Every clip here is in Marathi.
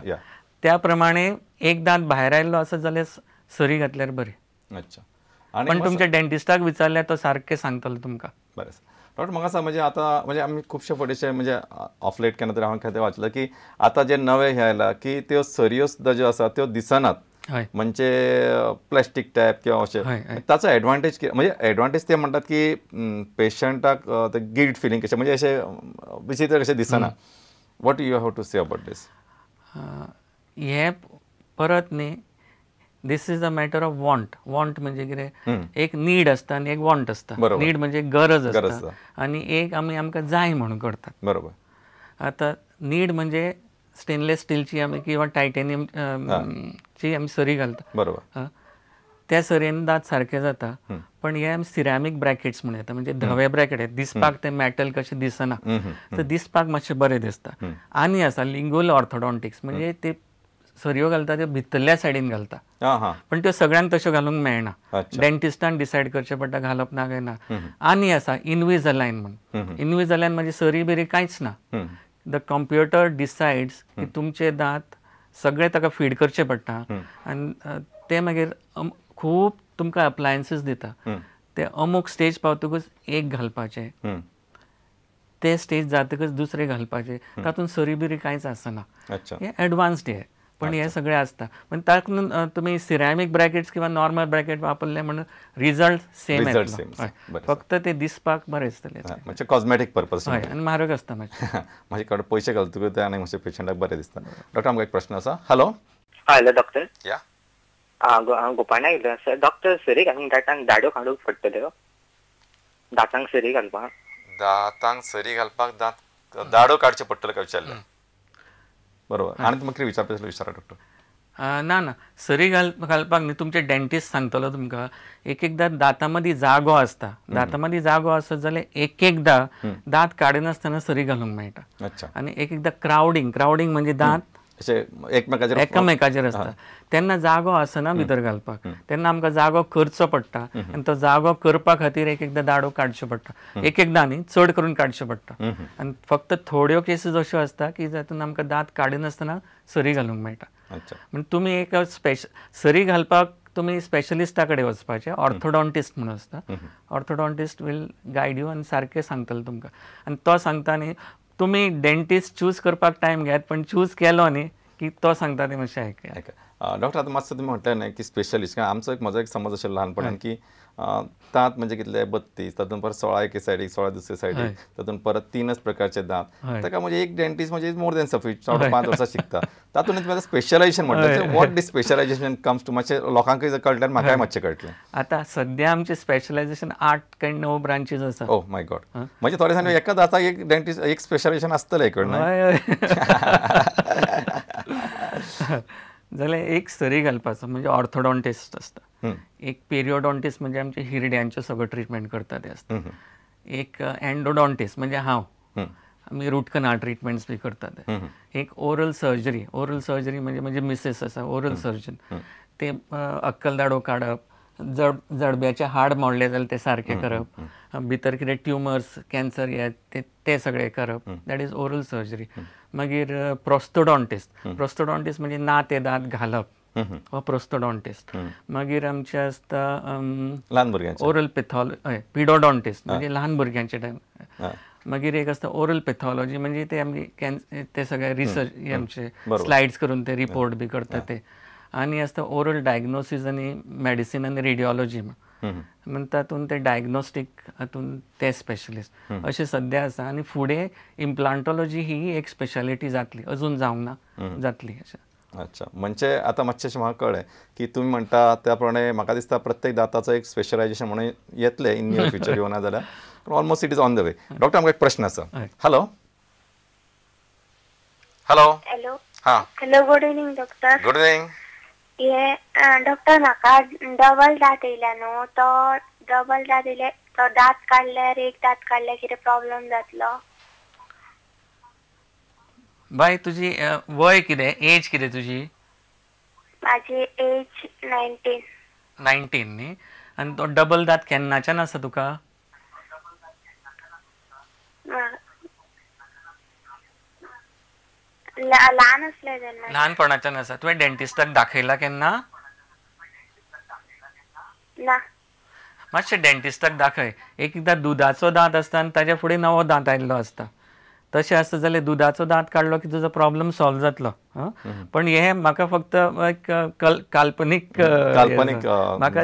या त्या प्रमाणे एक दांत भायर आयल्लो आसा जाल्यार सरी घातल्यार बरी. अच्छा. आणि पण तुमच्या डेंटिस्टाक विचारल्यार तो सारकें सांगतलो तुमकां. बरें. डॉक्टर म्हाका सांग, म्हणजे आतां म्हणजे आमी खुबशे फावटीचे म्हणजे ऑफ लेट केन्ना तरी हांवें खंय वाचलं की आतां जे नवे हे आयला की त्यो सरयो सुद्दां ज्यो आसा त्यो दिसनात, म्हणजे प्लास्टीक टायप किंवा अशें. ताचो एडवांटेज कितें, म्हणजे एडवांटेज ते म्हणटात की पेशंटाक ते गिल्ट फिलींग कशें, म्हणजे अशें विचित्र कशें दिसना. What you have to say about this? हे परत न्ही, this is a matter of want. Want म्हणजे कितें, एक नीड आसता आनी एक वॉन्ट आसता. नीड म्हणजे गरज आसता आनी एक आमकां जाय म्हणून करतात. बरोबर. आतां नीड म्हणजे स्टेनलेस स्टीलची आमी किंवा टायटेनियमची आमी सरी घालता. बरोबर. त्या सरयेन दांत सारके जाता. पण हे आमी सिरॅमीक ब्रॅकेट्स म्हणून येता, म्हणजे धवे ब्रॅकेट आहेत. दिसपाक ते मॅटल कशें दिसना, तर दिसपाक मातशें बरें दिसता. आनी आसा लिंगुअल ऑर्थोडॉन्टिक्स, म्हणजे ते सरयो घालता त्यो भितरल्या सायडीन घालता. पण त्यो सगळ्यांक तश्यो घालूंक मेळना. डेंटिस्टान डिसायड करचें पडटा घालप ना काय ना. आनी आसा इनविझलायन म्हणून. इनविझलायन म्हणजे सरी बिरी कांयच ना. द कंप्युटर डिसायड्स की तुमचे दांत सगळे ताका फीड करचे पडटा आनी ते मागीर खूब तुमकां अप्लायन्सीस दिता. ते अमूक स्टेज पावतकच एक घालपाचे, ते स्टेज जातकच दुसरे घालपाचे. तातूंत सरी बिरी कांयच आसना. हे एडवान्स्ड हे. पण हे सगळें आसता. पण तातूंत तुमी सिरॅमीक ब्रॅकेट्स किंवा नॉर्मल ब्रॅकेट वापरले म्हणून रिजल्ट सेम येतलो. फक्त ते दिसपाक बरें दिसतले, म्हणजे कॉस्मेटीक पर्पज. हय, आनी म्हारग आसता मातशें. म्हाजे कडेन पयशे घालतकूच ते आनी मातशें पेशंटाक बरें दिसता. डॉक्टर आमकां एक प्रश्न आसा. हॅलो. Hello doctor. या. हांव गोपाळा येयल्लो आसा. डॉक्टर, सरी घालून दांतांक दाडो काडूंक पडटल्यो? दांतांक सरी घालपाक? दांतांक सरी घालपाक दाडो काडचे पडटले काय विचारलें? बरोबर. आनी तुमकां कितें विचारपाक विचारा डॉक्टर. ना, सरी घालपाक न्ही, तुमचे डेंटिस्ट सांगतलो तुमकां. एकदां दांता मदीं जागो आसता. दांता मदीं जागो आसत जाल्यार एकदां दांत काडिनासतना सरी घालूंक मेळटा. आनी एकदां क्रावडींग म्हणजे दांत एकामेकाचेर आसता, तेन्ना जागो आसना भितर घालपाक. तेन्ना आमकां जागो करचो पडटा आनी तो जागो करपा खातीर एकदां दाडो काडचो पडटा. एकदां न्ही, चड करून काडचो पडटा. आनी फक्त थोड्यो केसीस अश्यो आसता की जातून आमकां दांत काडिनासतना सरी घालूंक मेळटा. म्हणजे तुमी एक सरी घालपाक तुमी स्पेशलिस्टा कडेन वचपाचें. ऑर्थोडॉन्टिस्ट म्हणून आसता. ऑर्थोडॉन्टिस्ट वील गायड यू आनी सारकें सांगतलो तुमकां. आनी तो सांगता न्ही, तुमी डेंटिस्ट चूज करपाक टायम घेयात, पण चूज केलो न्ही की तो सांगता तें मातशें आयकात. डॉक्टर, आतां मातसो तुमी म्हटलें न्ही की स्पेशलिस्ट, म्हजो एक समज आशिल्लो ल्हानपणांत की दांत म्हणजे कितले 32, तातूंत परत 16 एके सायडीक, 16 दुसरे सायडीक, तातूंत परत 3च प्रकारचे दांत. ताका म्हणजे एक डेंटिस्ट म्हणजे मोर दॅन सफिशियंट. 5 वर्सां शिकता. तातूंत तुमी स्पेशलायझेशन म्हटलें. What this specialization comes to, मातशें लोकांकय कळटलें, म्हाकाय मातशें कळटलें. आतां सद्या आमचें स्पेशलायझेशन 8 काय 9 ब्रांचीस आसा. Oh my God. म्हणजे थोडे सांगले एका दांताक एक डेंटिस्ट एक स्पेशलायझेशन आसतलें कडून. जाल्यार एक सरी घालपाचो म्हणजे ऑर्थोडॉन्टिस्ट आसता. एक पेरियोडॉन्टिस्ट म्हणजे आमचे हिरड्यांचें सगळं ट्रिटमेंट करता ते आसता. एक एंडोडॉन्टिस्ट म्हणजे हांव, आमी रूट कनाल ट्रिटमेंट्स बी करतात. एक ओरल सर्जरी म्हणजे मिसेस आसा, ओरल सर्जन. ते अक्कल दाडो काडप, जडब्याचें हाड मोडलें जाल्यार ते सारकें करप, भितर कितें ट्युमर्स, कॅन्सर ते सगळें करप, दॅट इज ओरल सर्जरी. मागीर प्रोस्थोडॉन्टिस्ट म्हणजे ना ते दांत घालप, हो प्रोस्थोडॉन्टिस्ट. मागीर आमचे आसता ल्हान भुरग्यांचे ओरल पिडोडॉन्टिस्ट म्हणजे ल्हान भुरग्यांचे टायम. मागीर एक आसता ओरल पॅथॉलॉजी, म्हणजे ते आमी ते सगळे रिसर्च आमचे स्लायड्स करून ते रिपोर्ट बी करता ते. आनी आसता ओरल डायग्नोसीस आनी मेडिसीन आनी रेडिओलॉजी म्हणून तातूंत ते डायग्नोस्टीक हातूंत ते स्पेशलिस्ट अशें सद्या आसा. आनी फुडें इम्प्लांटॉलॉजी ही एक स्पेशालिटी जातली, अजून जावंक ना, जातली अशें. अच्छा, म्हणजे आतां मातशें म्हाका कळ्ळें की तुमी म्हणटा त्या प्रमाणे म्हाका दिसता प्रत्येक दाताचो एक स्पेशलायझेशन म्हणून येतलें इन नियर फ्युचर येवना जाल्यार almost it is on the way. Doctor, आमकां एक प्रश्न आसा. Hello. Hello, good evening doctor. Good evening. Doctor, म्हाका डबल दांत येयला न्हू, तो डबल दांत येयले, तो दांत काडल्यार एक दांत काडल्यार कितें प्रॉब्लेम जातलो? बाय, तुजी वय कितें, एज कितें तुजी? माझी एज 19 न्ही. आनी तो डबल दांत केन्नाच्यान आसा तुका? ल्हान आसले तेन्ना. ल्हानपणाच्यान आसा. तुवें डेंटिस्टाक दाखयला केन्ना? ना. मातशें डेंटिस्टाक दाखय. एकदां दुदाचो दांत आसता आनी ताज्या फुडें नवो दांत आयिल्लो आसता. तशें आसता जाल्यार दुदाचो दांत काडलो की तुजो प्रॉब्लेम सॉल्व जातलो. पण हे म्हाका फक्त एक काल्पनीक म्हाका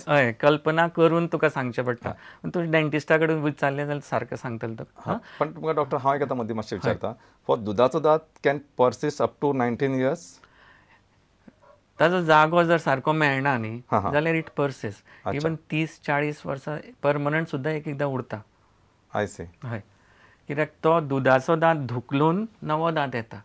हय कल्पना करून तुका सांगचें पडटा. तूं डेंटिस्टा कडेन विचारलें जाल्यार सारकें सांगतलो तुका. पण तुमकां डॉक्टर हांव एक मदीं मातशें विचारता, फॉर दुदाचो दांत can persist up to 19 years? ताजो जागो जर सारको मेळना न्ही जाल्यार इट पर्सिस्ट. इवन 30-40 वर्सां परमनंट सुद्दां एकदां उरता. I see. हय, कित्याक तो दुदाचो दांत धुकलून नवो दांत येता.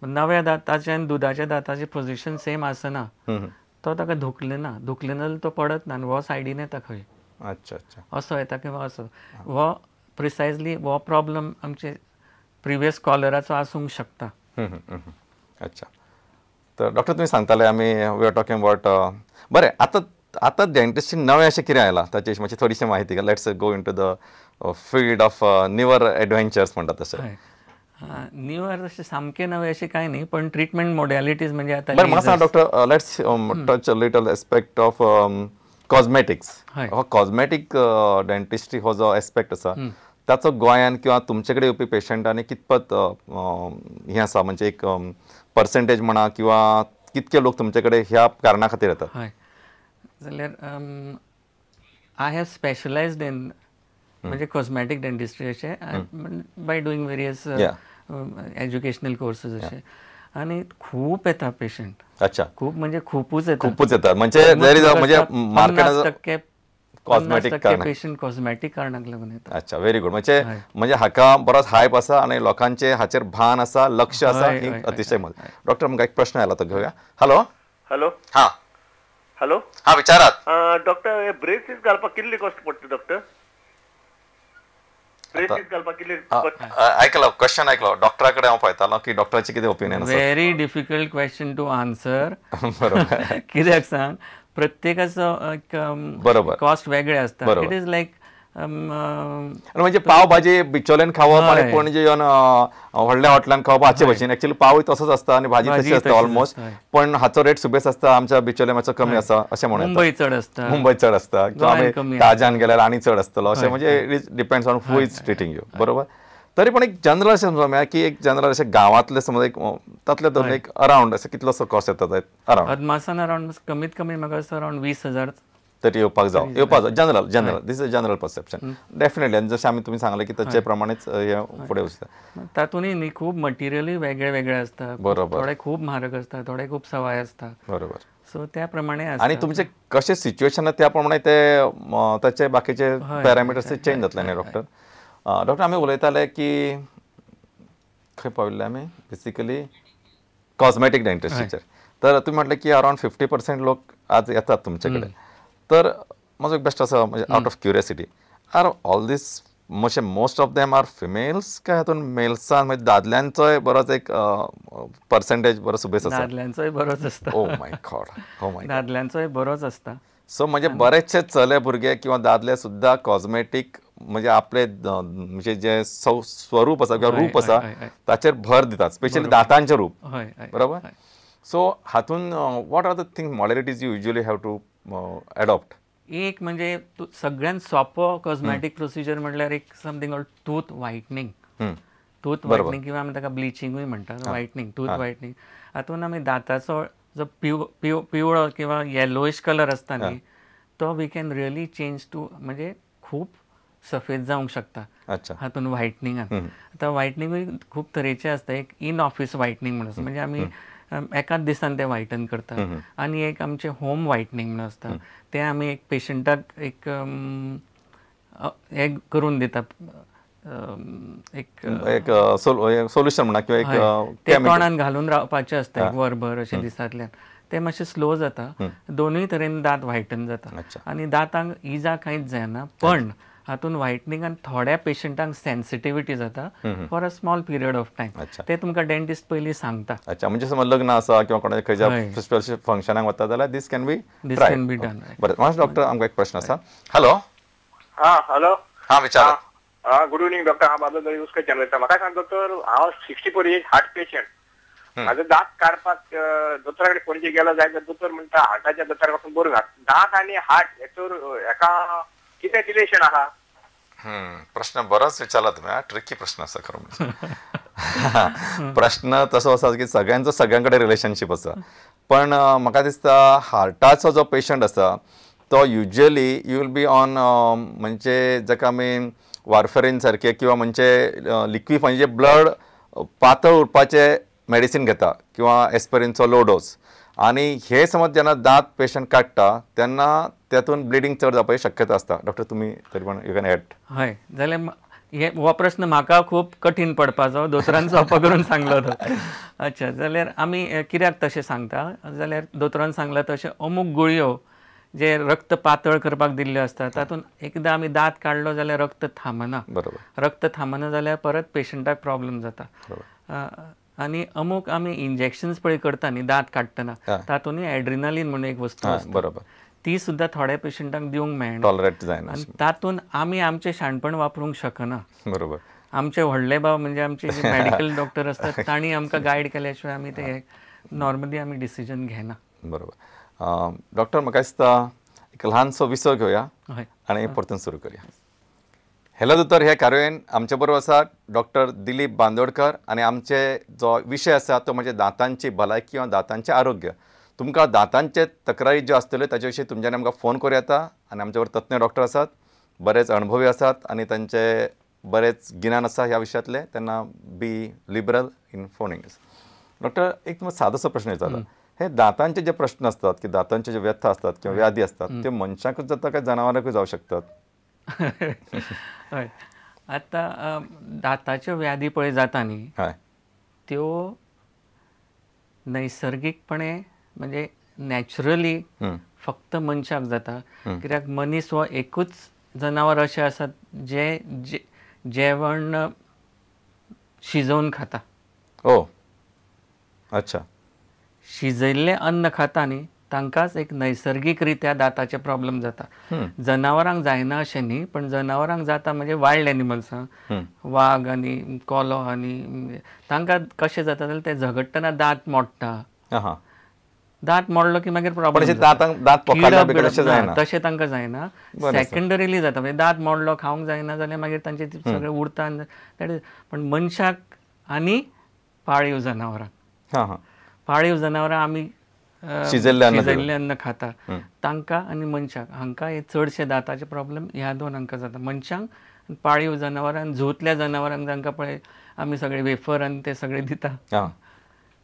नव्या दांताचें दुदाच्या दांताचें पोजिशन सेम आसना. तो ताका धुकलेना जाल्यार तो पडत ना आनी हो सायडीन येता खंय. अच्छा अच्छा. असो येता किंवा असो. हो प्रिसायजली हो प्रॉब्लम आमचे प्रिवियस कॉलराचो आसूंक शकता. अच्छा. तर डॉक्टर तुम्ही सांगताले आमी वी आर टॉकिंग अबाउट बरें आतां डेंटिस्टची नवें अशें कितें आयलां ताची मातशी थोडीशी म्हायती घाल. Let's go into the field of newer adventures म्हणटात तशें. न्यूअर अशें सामकें नवें अशें कांय न्ही, पण ट्रिटमेंट मॉडॅलिटीज म्हणजे आतां बरें म्हाका सांग doctor, let's touch a little aspect of cosmetics. हो कॉस्मेटीक डेंटिस्ट्री हो जो एस्पेक्ट आसा ताचो गोंयान किंवा तुमचे कडेन येवपी पेशंटांनी कितपत हें आसा, म्हणजे एक पर्सेंटेज म्हणा किंवा कितके लोक तुमचे कडेन ह्या कारणा खातीर येतात? हय, जाल्यार आय हॅव स्पेशलायज्ड इन म्हणजे कॉस्मेटीक डेंटिस्ट्री अशें bye doing various educational courses अशे. आनी खूब येता पेशंट. अच्छा. खूब म्हणजे खूपच येता. खूपच येता म्हणजे म्हणजे मार्केटान कॉस्मेटीक पेशंट कॉस्मेटीक कारणाक लागून येता. अच्छा, व्हेरी गुड. म्हणजे हाका बरोच हायप आसा आनी लोकांचे हाचेर भान आसा, लक्ष आसा, ही अतिशय मत. डॉक्टर म्हाका एक प्रश्न आयला तो घेवया. Hello hello. हां हॅलो. हां विचारात. डॉक्टर ब्रेसीस घालपाक कितली कॉस्ट पडटा डॉक्टर? ब्रेसीस घालपाक कितली कॉस्ट? आयकलो क्वेश्चन आयकलो. डॉक्टरा कडेन हांव पळयतालो की डॉक्टराचे कितें ओपिनियन आसा. Very difficult question to answer. बरोबर. कित्याक सांग, प्रत्येकाचो कॉस्ट वेगळे असता. इट इज लायक म्हणजे पाव भाजी बिचोलेन खावप आनी पणजे येवन व्हडल्या हॉटेलान खावप हाचे भशेन एक्चुअली पावूय तसोच आसता आनी भाजी तशी आसता ऑलमोस्ट. पण हाचो रेट सुबेज आसता, आमच्या बिचोले मातसो कमी आसा अशें म्हणून. मुंबय चड आसता. मुंबय चड आसता किंवा आमी ताज्यान गेल्यार आनी चड आसतलो अशें. म्हणजे it depends on who is treating you. बरोबर. तरी पण एक जनरल अशें समजा मेळ्ळा की एक जनरल अशें गांवांतले समज एक तातले दोन एक अरावंड अशें कितलोसो कॉस्ट येता अरावंड? अदमासान अरावंड कमीत कमी म्हाका दिसता अरावंड 20,000 तरी येवपाक जाय. General this is general perception definitely. आनी जशें आमी तुमी सांगलें की ताचे प्रमाणेच हे फुडें वचता. तातूंय न्ही खूब मटिरियलूय वेगळे वेगळे आसता. बरोबर. थोडे खूब म्हारग आसता, थोडे खूब सवाय आसता. बरोबर. सो त्या प्रमाणे आसता. आनी तुमचे कशें सिच्युएशन त्या प्रमाणे ते ताचे बाकीचे पॅरामिटर्स चेंज जातले न्ही डॉक्टर? डॉक्टर आमी उलयताले की खंय पाविल्ले आमी बेसिकली कॉस्मेटीक डेंटिस्ट्रीचेर. तर तुमी म्हटलें की अरावंड 50% लोक आज येतात तुमचे कडेन. तर म्हजो एक बेस्ट आसा म्हणजे out of curiosity, are all these म्हणजे most of them are females काय हातून मेल्सान म्हणजे दादल्यांचोय बरोच एक पर्सेंटेज बरो सुबेज आसा? दादल्यांचोय बरोच आसता. Oh my God. दादल्यांचोय बरोच आसता. सो म्हणजे बरेचशे चले भुरगे किंवा दादले सुद्धा कॉस्मेटीक म्हणजे आपले म्हणजे जे स्वरूप आसा किंवा रूप आसा ताचेर भर दितात, स्पेशली दातांचे रूप. बरोबर. सो हातून what are the thing modalities you usually have to adopt? एक म्हणजे सगळ्यात सोपो कॉस्मेटीक प्रोसिजर म्हटल्यार एक something called tooth whitening. Tooth whitening किंवा आमी ताका ब्लिचिंगूय म्हणटात. Whitening, tooth whitening. हातून आमी दाताचो जो पिवळो किंवा येलोइश कलर आसता न्ही तो we can really change to म्हणजे खूब सफेद जावंक शकता हातून व्हायटनिंगान. आतां व्हायटनिंगूय खूब तरेचे आसता. एक इन ऑफिस व्हायटनिंग म्हणून म्हणजे आमी एकाच दिसान ते व्हायटन करता. आनी एक आमचे होम व्हायटनिंग म्हणून आसता, ते आमी एक पेशंटाक एक हे करून दिता, एक सोल्युशन म्हणा किंवा ते तोंडान घालून रावपाचें आसता एक वरभर अशें दिसांतल्यान. ते मातशें स्लो जाता. दोनूय तरेन दांत व्हायटन जाता आनी दांतांक इजा कांयच जायना. पण हातून व्हायटनिंगान थोड्या पेशंटांक सेन्सिटिविटी जाता for a small period of time. ते तुमकां डेंटिस्ट पयलीं सांगता. अच्छा. म्हणजे समज लग्न आसा किंवा कोणाच्या खंयच्या स्पेशल फंक्शनाक वता जाल्यार दीस कॅन बी डन. बरें. मातशें डॉक्टर आमकां एक प्रश्न आसा. हॅलो. हॅलो. हां विचारात. Good evening doctor. हा बाबा युस्कर चॅनलचा. म्हाका सांग दोतोर, हांव 64 एज हार्ट पेशंट. माझं दात काडपाक दोतोराकडे पणजे गेलो जायत दोतोर म्हणटा हार्टाच्या दोतोरा पासून बरो घात. दात आनी हार्ट हेका कितें रिलेशन आहा? प्रश्न बरोच विचारला तुम्ही. ट्रिकी प्रश्न असा खरं म्हणजे. प्रश्न तसो आसा की सगळ्यांचो सगळ्यांकडे रिलेशनशीप आसा, पण म्हाका दिसता हार्टाचो जो पेशंट आसा तो usually you will be on म्हणजे जाका आमी वारफरीन सारखे किंवा म्हणजे लिक्विड म्हणजे ब्लड पातळ उरपाचे मेडिसीन घेता किंवा एस्पिरिनचो लो डोस. आणि हे समज जेन्ना दात पेशंट काडटा तेन्ना त्यातून ब्लिडिंग चड जावपाची शक्यता असता. डॉक्टर तुम्ही तरी पण यू कॅन एड. हय, जाल्यार हो प्रश्न म्हाका खूब कठीण पडपाचो, दोतोरान सोंपो करून सांगलो तो. अच्छा, जाल्यार आमी कित्याक तशें सांगता जाल्यार दोतोरान सांगलां तशें अमूक गुळयो जे रक्त पातळ करपाक दिल्ल्यो आसता तातूंत एकदां आमी दात काडलो जाल्यार रक्त थांबना. बरोबर. रक्त थांबना जाल्यार परत पेशंटाक प्रॉब्लेम जाता. आनी अमूक आमी इंजेक्शन्स पळय करता न्ही दात काडटना, तातूंतय एड्रिनालीन म्हणून एक वस्तू आसता. बरोबर. ती सुद्दां थोड्या पेशंटांक दिवंक मेळना. टॉलरेट जायना. आनी तातूंत आमी आमचें शाणपण वापरूंक शकना. बरोबर. आमचे व्हडले भाव म्हणजे आमचे जे मेडिकल डॉक्टर असतात तांणी आमकां गायड केल्या शिवाय आमी ते नॉर्मली आमी डिसिजन घेना. बरोबर. डॉक्टर म्हाका दिसता एक ल्हानसो विसव घेवया आनी परतून सुरू करूया. हॅलो दोतोर, हे कार्यावळीन आमचे बरोबर आसा डॉक्टर दिलीप बांदोडकर आनी आमचे जो विशय आसा तो म्हणजे दातांची भलायकी किंवा दातांचें आरोग्य. तुमकां दातांचे तक्रारी ज्यो आसतल्यो ताचे विशीं तुमच्यानी आमकां फोन करूं येता. आनी आमचे बरोबर तज्ञ डॉक्टर आसात, बरेच अणभवी आसात आनी तांचे बरेच गिन्यान आसा ह्या विशयांतले. तेन्ना बी लिबरल इन फोनिंग. डॉक्टर, एक तुमकां सादोसो प्रश्न विचारला. हे दातांचे जे प्रश्न असतात की दातांचे जे व्यथा असतात किंवा व्याधी असतात ते मनशाकूच जाता काय जनावरांकूय जावं शकतात? हय, आतां दाताच्यो व्याधी पळय जाता न्ही त्यो नैसर्गिकपणे म्हणजे नॅचरली फक्त मनशाक जाता. कित्याक मनीस हो एकूच जनावर अशें आसात जे जेवण शिजोवन खाता. ओ, अच्छा. शिजयल्लें अन्न खाता न्ही तांकांच एक नैसर्गीक रित्या दाताचे प्रॉब्लेम जाता. जनावरांक जायना अशें न्ही, पण जनावरांक जाता म्हणजे वायल्ड एनिमल्सांक, वाग आनी कोलो आनी तांकां कशें जाता जाल्यार ते झगडटना दात मोडटा. दात मोडलो की मागीर प्रॉब्लेम तशें तांकां जायना. सेकंडरीली जाता म्हणजे दात मोडलो खावंक जायना जाल्यार मागीर तांचे सगळें उरता. पण मनशाक आनी पाळीव जनावरांक, पाळीव जनावरां आमी शिजयल्लें अन्न खाता तांकां आनी मनशाक हांकां हे चडशे दाताचे प्रॉब्लेम ह्या दोन हांकां जाता. मनशांक पाळीव जनावरांक, झोतल्या जनावरांक जांकां पळय आमी सगळे वेफर आनी ते सगळे दिता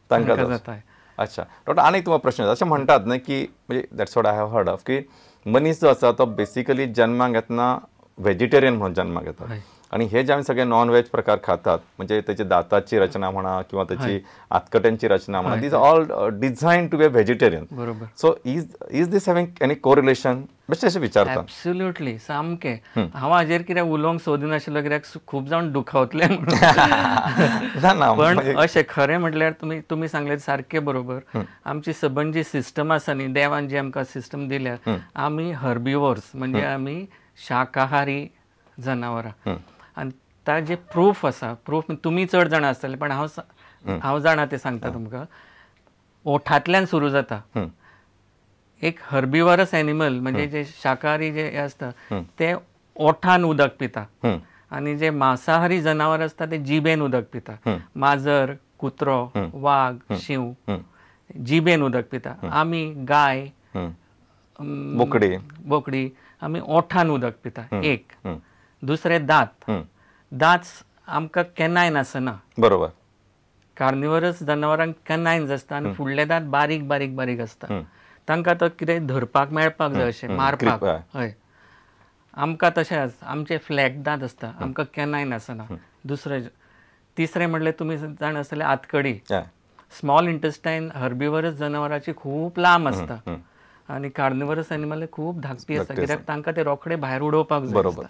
तांकां जाता. अच्छा डॉक्टर, आनीक तुम्हाला प्रश्न अशें म्हणटात न्ही की म्हणजे that's what I have heard of की मनीस जो आसा तो बेसिकली जन्माक येतना व्हेजिटेरियन म्हणून जन्माक येता. आणि हे जे आम्ही सगळे नॉन व्हेज प्रकार खातात म्हणजे त्याची दाताची रचना म्हणा किंवा त्याची आतकट्यांची रचना म्हणा, these all design to be a vegetarian. बरोबर. So is this having any correlation बेश्टे अशें विचारता? एब्सोल्युटली, सामकें. हांव हाजेर कित्याक उलोवंक सोदिनाशिल्लो कित्याक खूब जावन दुखावतले पण अशें खरें म्हटल्यार तुमी सांगलें सारकें बरोबर. आमची सबंद जी सिस्टम आसा न्ही, देवान जी आमकां सिस्टम दिल्या, आमी हर्बिवोर्स म्हणजे आमी शाकाहारी जनावरां. आनी ताजे प्रूफ आसा. प्रूफ तुमी चड जाणा आसतले पण हांव जाणा ते सांगता तुमकां. ओठांतल्यान सुरू जाता. एक हर्बिवरस एनिमल म्हणजे जे शाकाहारी जे आसता ते ओठान उदक पिता आनी जे मांसाहारी जनावर आसता ते जिबेन उदक पिता. माजर, कुत्रो, वाघ, शिव जिबेन उदक पिता. आमी गाय, बोकडी आमी ओठान उदक पिता. एक. दुसरें दात. दात आमकां केनायन आसना. बरोबर. कार्निवरस जनावरांक केनायन्स आसता आनी फुडले दात बारीक बारीक बारीक आसता. तांकां तो कितें धरपाक मेळपाक जाय अशें मारपाक. हय, आमकां तशें आसता. आमचे फ्लॅट दात आसता, आमकां केनायन आसना. तिसरें म्हणल्यार तुमी जाण आसतले आतकडी. स्मॉल इंटेस्टायन हर्बिवरस जनावरांची खूब लांब आसता आनी कार्निवरस एनिमल खूब धाकटी आसता कित्याक तांकां ते रोखडे भायर उडोवपाक जाय.